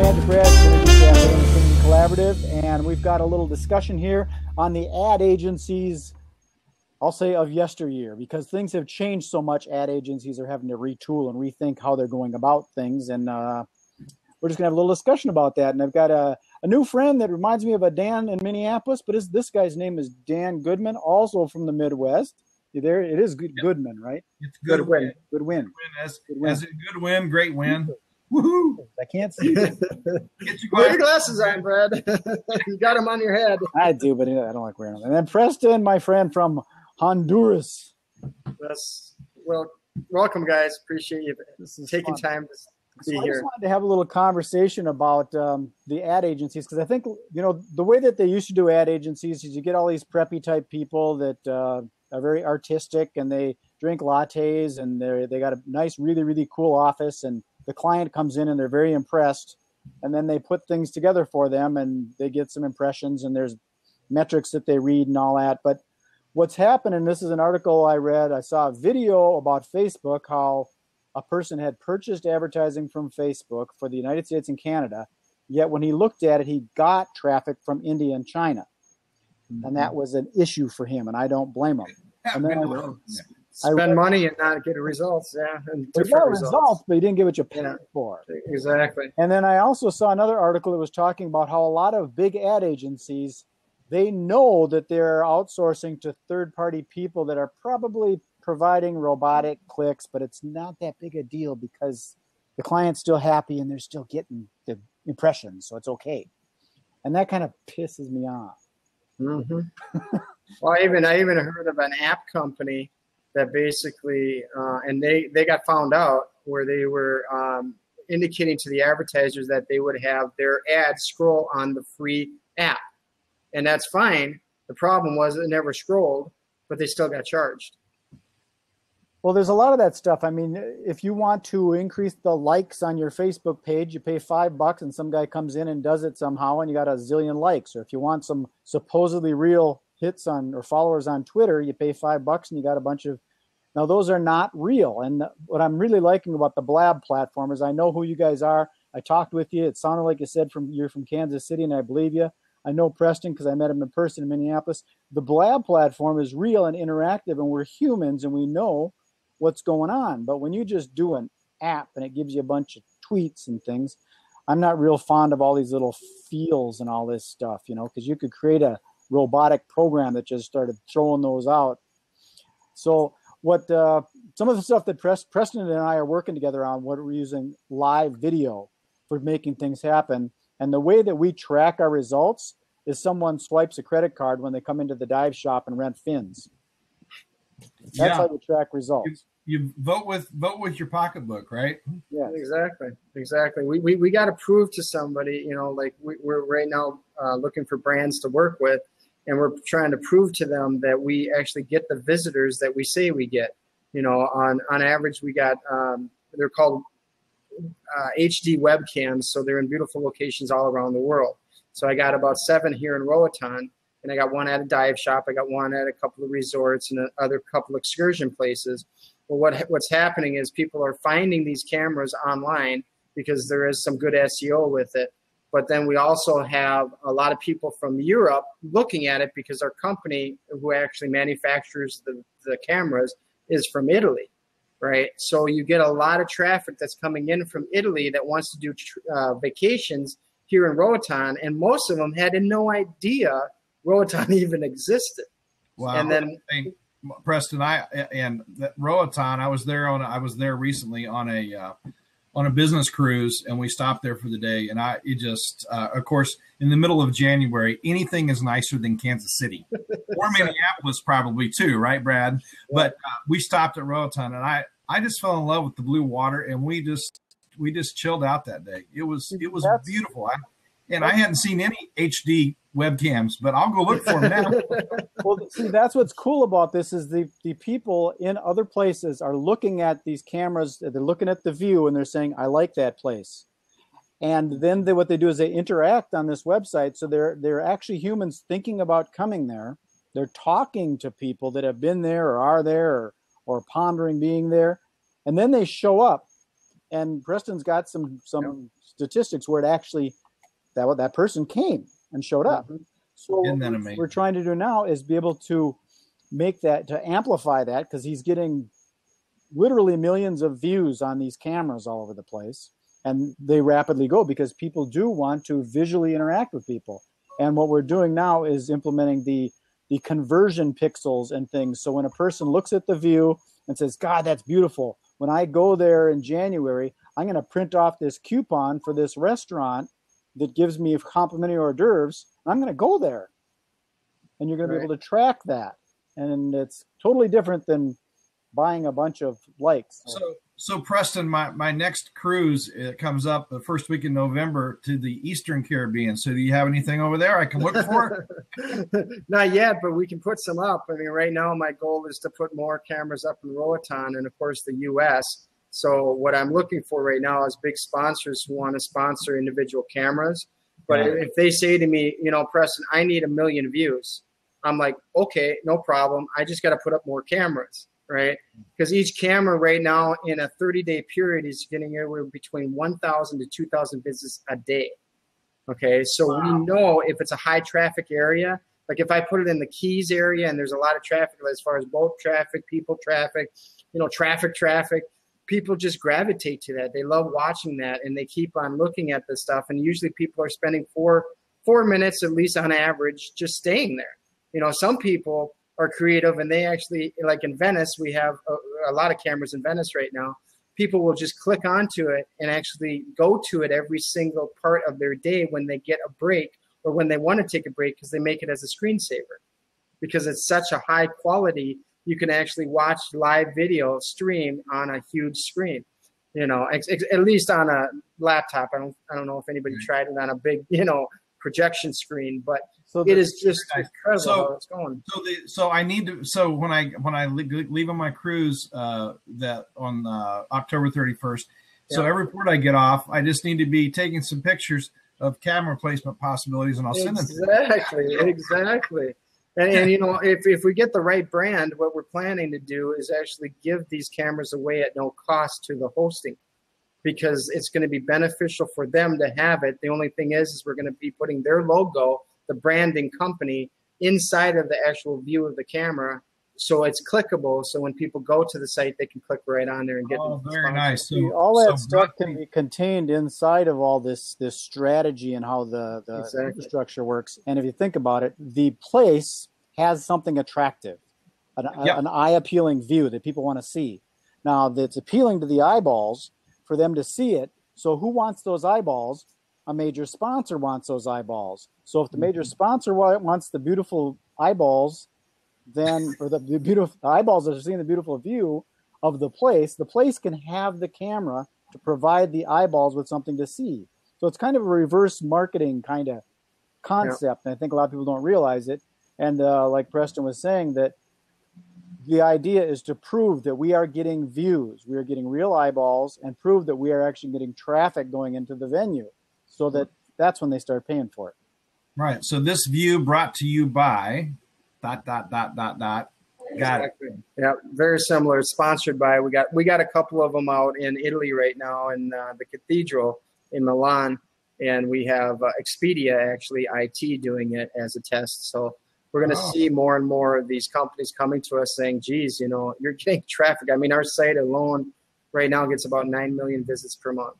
MagicBrad, SynergyCafe Thinking Collaborative, and we've got a little discussion here on the ad agencies, I'll say of yesteryear, because things have changed so much. Ad agencies are having to retool and rethink how they're going about things, and we're just going to have a little discussion about that. And I've got a new friend that reminds me of a Dan in Minneapolis, but this guy's name is Dan Goodman, also from the Midwest. You there? It is Goodman, right? It's Goodwin. Goodwin. As in good win, great win. Woohoo! I can't see it. Get your glasses on, Brad. You got them on your head. I do, but I don't like wearing them. And then Preston, my friend from Honduras. Yes. Well, welcome, guys. Appreciate you taking time to be here. I just wanted to have a little conversation about the ad agencies, because I think, the way that they used to do ad agencies is you get all these preppy type people that are very artistic, and they drink lattes, and they got a nice, really, really cool office, and the client comes in and they're very impressed, and then they put things together for them and they get some impressions, and there's metrics that they read and all that. But what's happened, and this is an article I read, I saw a video about Facebook, how a person had purchased advertising from Facebook for the United States and Canada, yet when he looked at it, he got traffic from India and China. And that was an issue for him, and I don't blame him. And then spend money and not get results, and different results, but you didn't get what you paid for. Exactly. And then I also saw another article that was talking about how a lot of big ad agencies, they know that they're outsourcing to third-party people that are probably providing robotic clicks, but it's not that big a deal because the client's still happy and they're still getting the impressions, so it's okay. And that kind of pisses me off. Mm-hmm. Well, I even heard of an app company that basically, and they got found out where they were indicating to the advertisers that they would have their ads scroll on the free app. And that's fine. The problem was it never scrolled, but they still got charged. Well, there's a lot of that stuff. I mean, if you want to increase the likes on your Facebook page, you pay $5 and some guy comes in and does it somehow and you got a zillion likes. Or if you want some supposedly real hits on or followers on Twitter, you pay $5 and you got a bunch of. Now, those are not real. And what I'm really liking about the Blab platform is I know who you guys are. I talked with you. It sounded like you said you're from Kansas City, and I believe you. I know Preston because I met him in person in Minneapolis. The Blab platform is real and interactive, and we're humans, and we know what's going on. But when you just do an app and it gives you a bunch of tweets and things, I'm not real fond of all these little feels and all this stuff, because you could create a robotic program that just started throwing those out. So what some of the stuff that Preston and I are working together on, what we're using live video for making things happen. And the way that we track our results is someone swipes a credit card when they come into the dive shop and rent fins. That's how we track results. You vote with your pocketbook, right? Yeah, exactly. We got to prove to somebody, like we're right now looking for brands to work with, and we're trying to prove to them that we actually get the visitors that we say we get. On average, we got they're called HD webcams, so they're in beautiful locations all around the world. So I got about 7 here in Roatan, and I got one at a dive shop. I got one at a couple of resorts and another couple of excursion places. Well, what's happening is people are finding these cameras online because there is some good SEO with it. But then we also have a lot of people from Europe looking at it because our company, who actually manufactures the cameras, is from Italy, right? So you get a lot of traffic that's coming in from Italy that wants to do vacations here in Roatan, and most of them had no idea Roatan even existed. Wow. And then Preston, Roatan, I was there recently on a business cruise, and we stopped there for the day. And of course, in the middle of January, anything is nicer than Kansas City or Minneapolis, probably too, right, Brad? Yeah. But we stopped at Roatan, and I just fell in love with the blue water, and we just chilled out that day. It was beautiful. I hadn't seen any HD webcams, but I'll go look for them now. Well, see, that's what's cool about this is the people in other places are looking at these cameras. They're looking at the view and they're saying, I like that place. And then what they do is they interact on this website. So they're actually humans thinking about coming there. They're talking to people that have been there or are there or pondering being there. And then they show up. And Preston's got some statistics where it actually that person came and showed up. Mm-hmm. So Isn't that what amazing? we're trying to do now is be able to make that, to amplify that, because he's getting literally millions of views on these cameras all over the place, and they rapidly go because people do want to visually interact with people. And what we're doing now is implementing the conversion pixels and things. So when a person looks at the view and says, God, that's beautiful, when I go there in January, I'm going to print off this coupon for this restaurant that gives me complimentary hors d'oeuvres. I'm going to go there. And you're going to be able to track that. And it's totally different than buying a bunch of likes. So Preston, my next cruise comes up the first week in November to the Eastern Caribbean. So do you have anything over there I can look for? Not yet, but we can put some up. I mean, right now my goal is to put more cameras up in Roatan and, of course, the U.S. So what I'm looking for right now is big sponsors who want to sponsor individual cameras. But if they say to me, Preston, I need 1 million views, I'm like, okay, no problem. I just got to put up more cameras. Right? Because each camera right now in a 30-day period is getting anywhere between 1,000 to 2,000 visits a day. Okay, so we know if it's a high traffic area, like if I put it in the Keys area and there's a lot of traffic as far as boat traffic, people traffic, traffic, people just gravitate to that. They love watching that and they keep on looking at this stuff. And usually people are spending four minutes at least on average just staying there. Some people are creative and they actually, like in Venice, we have a lot of cameras in Venice right now. People will just click onto it and actually go to it every single part of their day when they get a break or when they want to take a break, because they make it as a screensaver because it's such a high quality. You can actually watch live video stream on a huge screen, at least on a laptop. I don't know if anybody tried it on a big, projection screen, but it is just incredible how it's going. So I need to. So when I leave on my cruise that on October 31st. So every port I get off, I just need to be taking some pictures of camera placement possibilities, and I'll send them. Exactly. And if we get the right brand, what we're planning to do is actually give these cameras away at no cost to the hosting, because it's going to be beneficial for them to have it. The only thing is we're going to be putting their logo, the branding company, inside of the actual view of the camera, so it's clickable. So when people go to the site, they can click right on there and get. Oh, very nice. So, all that stuff can be contained inside of all this strategy and how the infrastructure works. And if you think about it, the place has something attractive, an eye-appealing view that people want to see. Now, that's appealing to the eyeballs for them to see it. So who wants those eyeballs? A major sponsor wants those eyeballs. So if the major sponsor wants the beautiful eyeballs, then, or the beautiful eyeballs that are seeing the beautiful view of the place can have the camera to provide the eyeballs with something to see. So it's kind of a reverse marketing kind of concept. And I think a lot of people don't realize it. And like Preston was saying, that the idea is to prove that we are getting views, we are getting real eyeballs, and prove that we are actually getting traffic going into the venue, so that's when they start paying for it. Right. So this view brought to you by ... Got exactly. It. Yeah, very similar. Sponsored by. We got a couple of them out in Italy right now in the Cathedral in Milan, and we have Expedia actually IT doing it as a test. So we're going to see more and more of these companies coming to us saying, geez, you're getting traffic. I mean, our site alone right now gets about 9 million visits per month.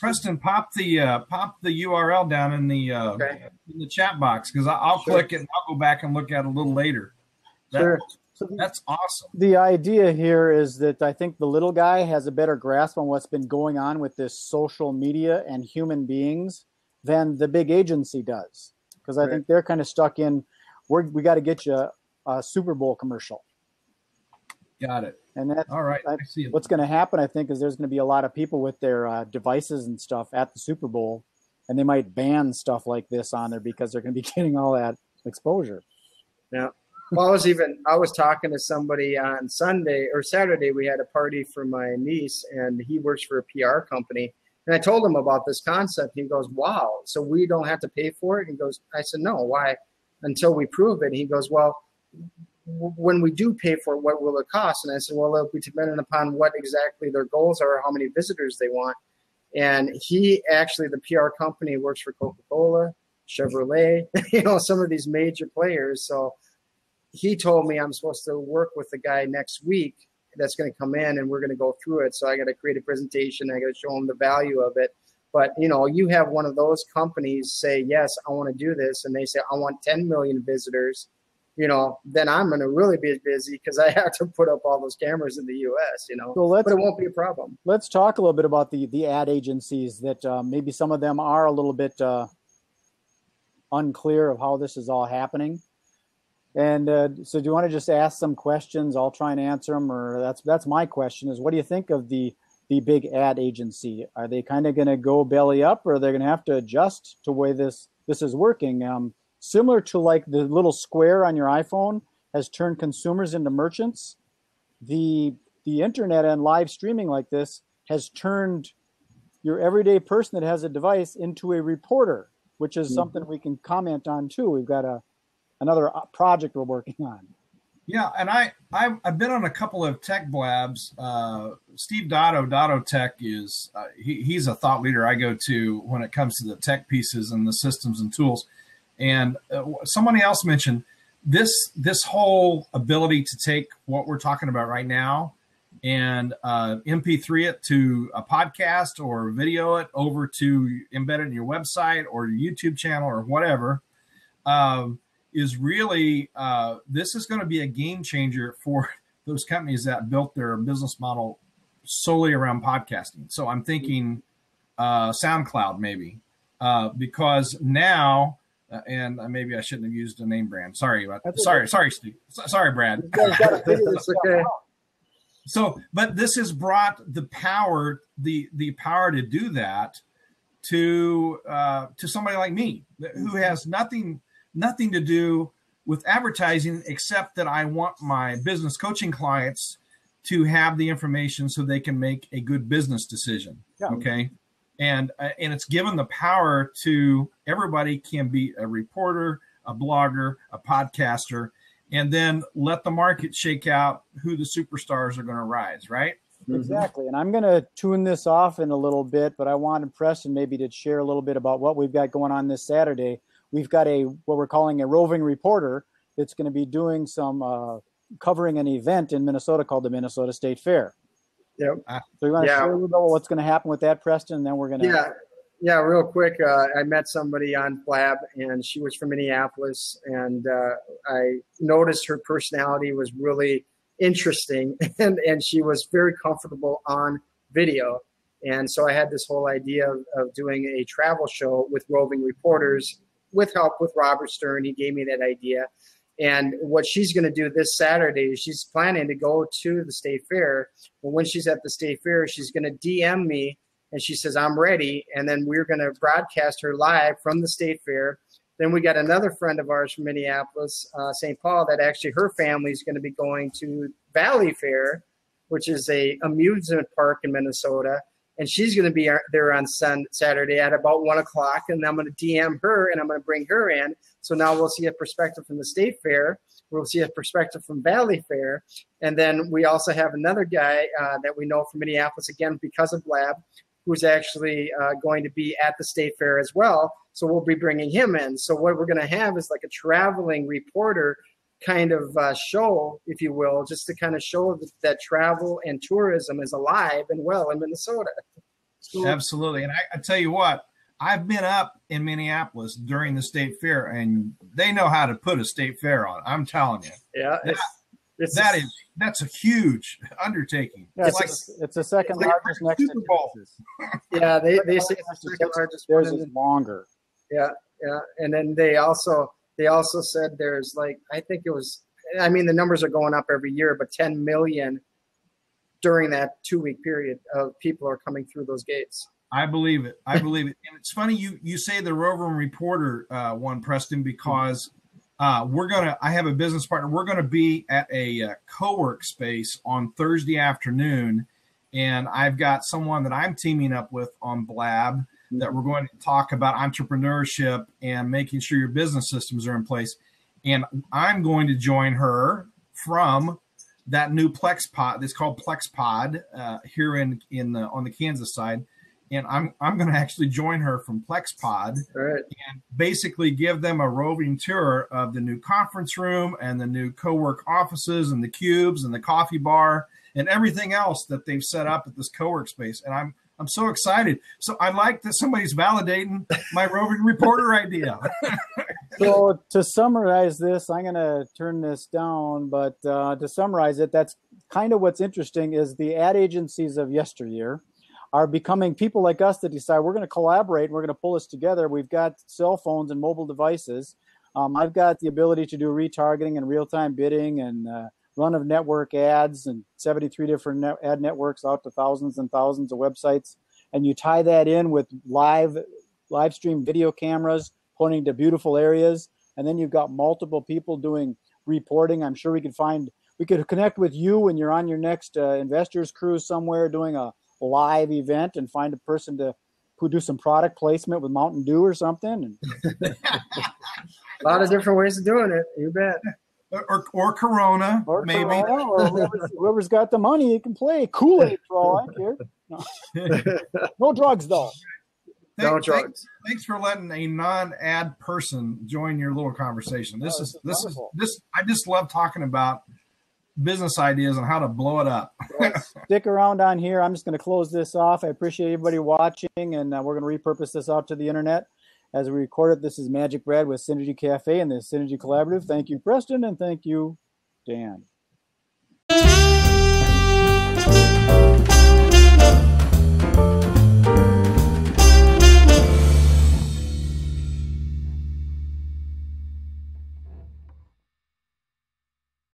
Preston, pop the URL down in the chat box, because I'll click it and I'll go back and look at it a little later. That's awesome. The idea here is that I think the little guy has a better grasp on what's been going on with this social media and human beings than the big agency does, because I think they're kind of stuck in, we got to get you a Super Bowl commercial. Got it. And that's all right. I see it. What's going to happen, I think, is there's going to be a lot of people with their devices and stuff at the Super Bowl, and they might ban stuff like this on there because they're going to be getting all that exposure. Yeah. Well, I was talking to somebody on Sunday or Saturday. We had a party for my niece, and he works for a PR company. And I told him about this concept. He goes, wow, so we don't have to pay for it? He goes, I said, no, why? Until we prove it. He goes, well, when we do pay for it, what will it cost? And I said, well, it'll be dependent upon what exactly their goals are, how many visitors they want. And he actually, the PR company, works for Coca-Cola, Chevrolet, some of these major players. So he told me I'm supposed to work with the guy next week that's going to come in, and we're going to go through it. So I got to create a presentation. I got to show him the value of it. But, you have one of those companies say, yes, I want to do this. And they say, I want 10 million visitors. Then I'm going to really be busy because I have to put up all those cameras in the U.S., So but it won't be a problem. Let's talk a little bit about the ad agencies that maybe some of them are a little bit unclear of how this is all happening. And so do you want to just ask some questions? I'll try and answer them, or that's my question is, what do you think of the big ad agency? Are they kind of going to go belly up, or are they going to have to adjust to the way this is working? Similar to like the little square on your iPhone has turned consumers into merchants. The internet and live streaming like this has turned your everyday person that has a device into a reporter, which is something we can comment on too. We've got another project we're working on. Yeah, and I've been on a couple of tech blabs. Steve Dotto Tech is he's a thought leader I go to when it comes to the tech pieces and the systems and tools. And somebody else mentioned this whole ability to take what we're talking about right now and MP3 it to a podcast or video it over to embed it in your website or your YouTube channel or whatever. Is really, this is going to be a game changer for those companies that built their business model solely around podcasting. So I'm thinking SoundCloud maybe, because now, and maybe I shouldn't have used a name brand. Sorry, Steve. Sorry, Brad. It's okay. So, but this has brought the power to do that to somebody like me who has nothing to do with advertising, except that I want my business coaching clients to have the information so they can make a good business decision. Yeah. Okay. And it's given the power to everybody can be a reporter, a blogger, a podcaster, and then let the market shake out who the superstars are going to rise. Right. Exactly. And I'm going to tune this off in a little bit, but I wanted Preston maybe to share a little bit about what we've got going on this Saturday. We've got what we're calling a roving reporter that's going to be doing some covering an event in Minnesota called the Minnesota State Fair. Yep. So you want to share a little bit what's going to happen with that, Preston, and then we're going to... Yeah, real quick. I met somebody on Blab, and she was from Minneapolis, and I noticed her personality was really interesting, and she was very comfortable on video. And so I had this whole idea of doing a travel show with roving reporters with help with Robert Stern. He gave me that idea. And what she's going to do this Saturday, she's planning to go to the State Fair. But when she's at the State Fair, she's going to DM me, and she says, I'm ready. And then we're going to broadcast her live from the State Fair. Then we got another friend of ours from Minneapolis, St. Paul, that actually her family is going to be going to Valley Fair, which is a amusement park in Minnesota. And she's going to be there on Saturday at about 1 o'clock. And I'm going to DM her, and I'm going to bring her in. So now we'll see a perspective from the State Fair. We'll see a perspective from Valley Fair. And then we also have another guy that we know from Minneapolis, again, because of Blab, who's actually going to be at the State Fair as well. So we'll be bringing him in. So what we're going to have is like a traveling reporter kind of show, if you will, just to kind of show that travel and tourism is alive and well in Minnesota. So, absolutely. And I tell you what, I've been up in Minneapolis during the State Fair, and they know how to put a State Fair on. I'm telling you. Yeah. That's a huge undertaking. Yeah, it's the second largest next to Texas. Yeah, they say it's the second largest. Theirs is longer. Yeah. And then they also said there's the numbers are going up every year, but 10 million during that 2-week period of people are coming through those gates. I believe it. And it's funny you say the rover and reporter one, Preston, because I have a business partner. We're going to be at a co-work space on Thursday afternoon, and I've got someone that I'm teaming up with on Blab that we're going to talk about entrepreneurship and making sure your business systems are in place. And I'm going to join her from that new Plex Pod. It's called Plex Pod here on the Kansas side. And I'm going to actually join her from Plex Pod and basically give them a roving tour of the new conference room and the new co-work offices and the cubes and the coffee bar and everything else that they've set up at this co-work space. And I'm so excited. So I like that somebody's validating my roving reporter idea. So to summarize this, I'm going to turn this down, but to summarize it, that's kind of what's interesting is the ad agencies of yesteryear are becoming people like us that decide we're going to collaborate. We're going to pull this together. We've got cell phones and mobile devices. I've got the ability to do retargeting and real-time bidding and run of network ads and 73 different ad networks out to thousands and thousands of websites. And you tie that in with live stream video cameras pointing to beautiful areas. And then you've got multiple people doing reporting. I'm sure we could connect with you when you're on your next investors cruise somewhere doing a live event and find a person to do some product placement with Mountain Dew or something. A lot of different ways of doing it. You bet. Or Corona, or maybe. Corona, or whoever's got the money, you can play Kool-Aid for all I care. No, no drugs though. No drugs. Thanks for letting a non-ad person join your little conversation. This is I just love talking about business ideas and how to blow it up. Stick around on here. I'm just going to close this off. I appreciate everybody watching, and we're going to repurpose this out to the internet as we record it. This is MagicBrad with SynergyCafe and the Synergy Collaborative. Thank you, Preston, and thank you, Dan.